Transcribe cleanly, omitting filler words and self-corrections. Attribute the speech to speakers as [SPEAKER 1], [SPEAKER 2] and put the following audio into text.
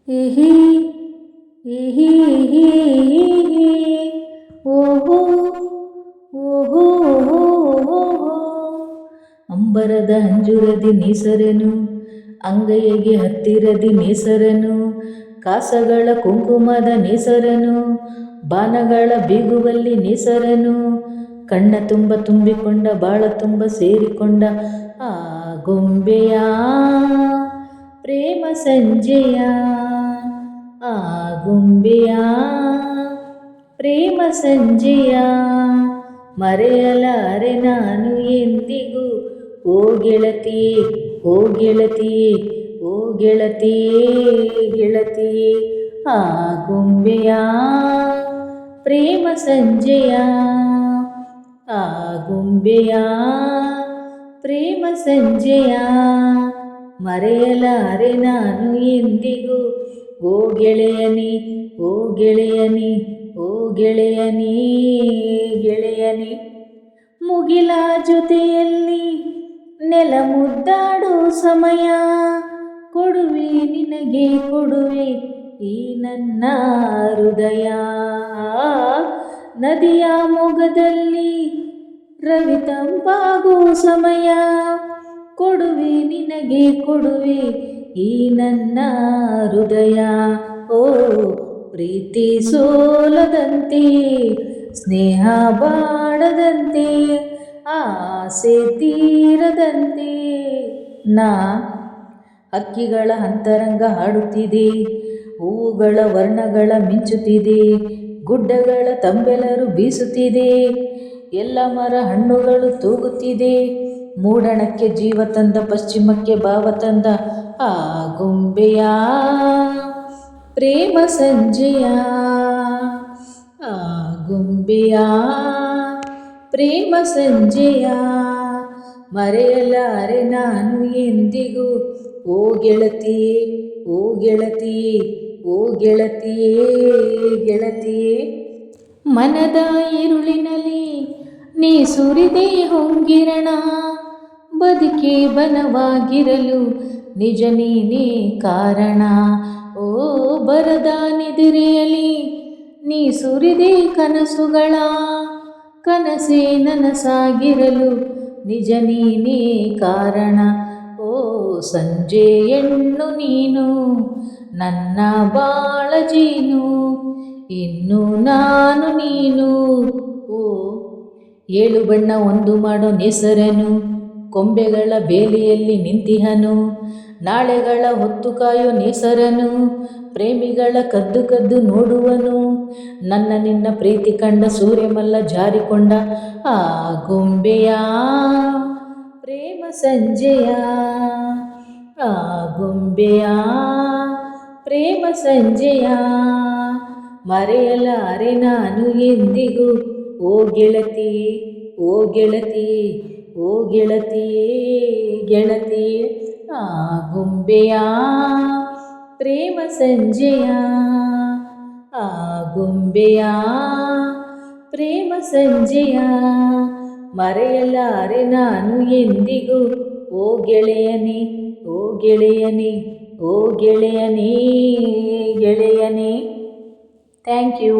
[SPEAKER 1] ಏಹಿ ಏಹಿ ಏಹಿ ಓಹೋ ಓಹೋ ಓಹೋ ಅಂಬರದ ಅಂಜುರದಿ ನೇಸರನು ಅಂಗೈಗೆ ಹತ್ತಿರದಿ ನೇಸರನು ಕಾಸಗಳ ಕುಂಕುಮದ ನೇಸರನು ಬಾನಗಳ ಬೀಗುವಲ್ಲಿ ನೇಸರನು ಕಣ್ಣ ತುಂಬ ತುಂಬಿಕೊಂಡ ಬಾಳ ತುಂಬ ಸೇರಿಕೊಂಡ ಆ ಗೊಂಬೆಯ ಪ್ರೇಮ ಸಂಜೆಯ ಆ ಗೊಂಬೆಯ ಪ್ರೇಮ ಸಂಜೆಯ ಮರೆಯಲಾರೆ ನಾನು ಎಂದಿಗೂ ಓ ಗೆಳತಿಯೇ ಓ ಗೆಳತಿಯೇ ಓ ಗೆಳತಿಯೇ ಗೆಳತಿಯೇ ಆ ಗೊಂಬೆಯ ಪ್ರೇಮ ಸಂಜೆಯ ಆ ಗೊಂಬೆಯ ಪ್ರೇಮ ಸಂಜೆಯ ಮರೆಯಲಾರೆ ನಾನು ಎಂದಿಗೂ ಓ ಗೆಳೆಯನಿ ಓ ಗೆಳೆಯನಿ ಓ ಗೆಳೆಯನಿ ಗೆಳೆಯನಿ ಮುಗಿಲ ಜೊತೆಯಲ್ಲಿ ನೆಲ ಮುದ್ದಾಡೋ ಸಮಯ ಕೊಡುವೆ ನಿನಗೆ ಕೊಡುವೆ ಈ ನನ್ನ ಹೃದಯ ನದಿಯ ಮೊಗದಲ್ಲಿ ರವಿ ತಂಪಾಗೋ ಸಮಯ ಕೊಡುವೆ ನಿನಗೆ ಕೊಡುವೆ ಈ ನನ್ನ ಹೃದಯ ಓ ಪ್ರೀತಿ ಸೋಲದಂತೆ ಸ್ನೇಹ ಬಾಡದಂತೆ ಆಸೆ ತೀರದಂತೆ ನಾ ಹಕ್ಕಿಗಳ ಅಂತರಂಗ ಹಾಡುತ್ತಿದೆ ಹೂವುಗಳ ವರ್ಣಗಳ ಮಿಂಚುತ್ತಿದೆ ಗುಡ್ಡಗಳ ತಂಬೆಲರು ಬೀಸುತ್ತಿದೆ ಎಲ್ಲ ಮರ ಹಣ್ಣುಗಳು ತೂಗುತ್ತಿದೆ ಮೂಡಣಕ್ಕೆ ಜೀವ ತಂದ ಪಶ್ಚಿಮಕ್ಕೆ ಭಾವ ತಂದ ಆ ಗೊಂಬೆಯ ಪ್ರೇಮ ಸಂಜೆಯ ಆ ಗೊಂಬೆಯ ಪ್ರೇಮ ಸಂಜೆಯ ಮರೆಯಲಾರೆ ನಾನು ಎಂದಿಗೂ ಓ ಗೆಳತಿಯೇ ಓ ಗೆಳತಿಯೇ ಓ ಗೆಳತಿಯೇ ಗೆಳತಿಯೇ ಮನದ ഇരുಳಿನಲ್ಲಿ ನೀ ಸುರಿದೆ ಹೊಂಗಿರಣ ಬದುಕೆ ಬನವಾಗಿರಲು ನಿಜ ನೀನೇ ಕಾರಣ ಓ ಬರದ ನಿದಿರೆಯಲಿ ನೀ ಸುರಿದೆ ಕನಸುಗಳ ಕನಸೇ ನನಸಾಗಿರಲು ನಿಜ ನೀನೇ ಕಾರಣ ಓ ಸಂಜೆ ಹೆಣ್ಣು ನೀನು ನನ್ನ ಬಾಳ ಜೀನು ಇನ್ನು ನಾನು ನೀನು ಓ ಏಳು ಬಣ್ಣ ಒಂದು ಮಾಡೋ ನೇಸರನು ಕೊಂಬೆಗಳ ಬೇಲಿಯಲ್ಲಿ ನಿಂತಿಹನು ನಾಳೆಗಳ ಹೊತ್ತು ಕಾಯೋ ನೇಸರನು ಪ್ರೇಮಿಗಳ ಕದ್ದು ಕದ್ದು ನೋಡುವನು ನನ್ನ ನಿನ್ನ ಪ್ರೀತಿ ಕಂಡ ಸೂರ್ಯಮಲ್ಲ ಜಾರಿಕೊಂಡ ಆ ಗೊಂಬೆಯ ಪ್ರೇಮ ಸಂಜೆಯ ಆ ಗೊಂಬೆಯ ಪ್ರೇಮ ಸಂಜೆಯ ಮರೆಯಲಾರೆ ನಾನು ಎಂದಿಗೂ ಓ ಗೆಳತಿಯೇ ಓ ಗೆಳತಿಯೇ ಓ ಗೆಳತಿಯೇ ಗೆಳತಿಯೇ ಆ ಗೊಂಬೆಯ ಪ್ರೇಮ ಸಂಜೆಯ ಆ ಗೊಂಬೆಯ ಪ್ರೇಮ ಸಂಜೆಯ ಮರೆಯಲಾರೆ ನಾನು ಎಂದಿಗೂ ಓ ಗೆಳೆಯನೇ ಓ ಗೆಳೆಯನೇ ಓ ಗೆಳೆಯನೇ ಗೆಳೆಯನೇ ಥ್ಯಾಂಕ್ ಯು.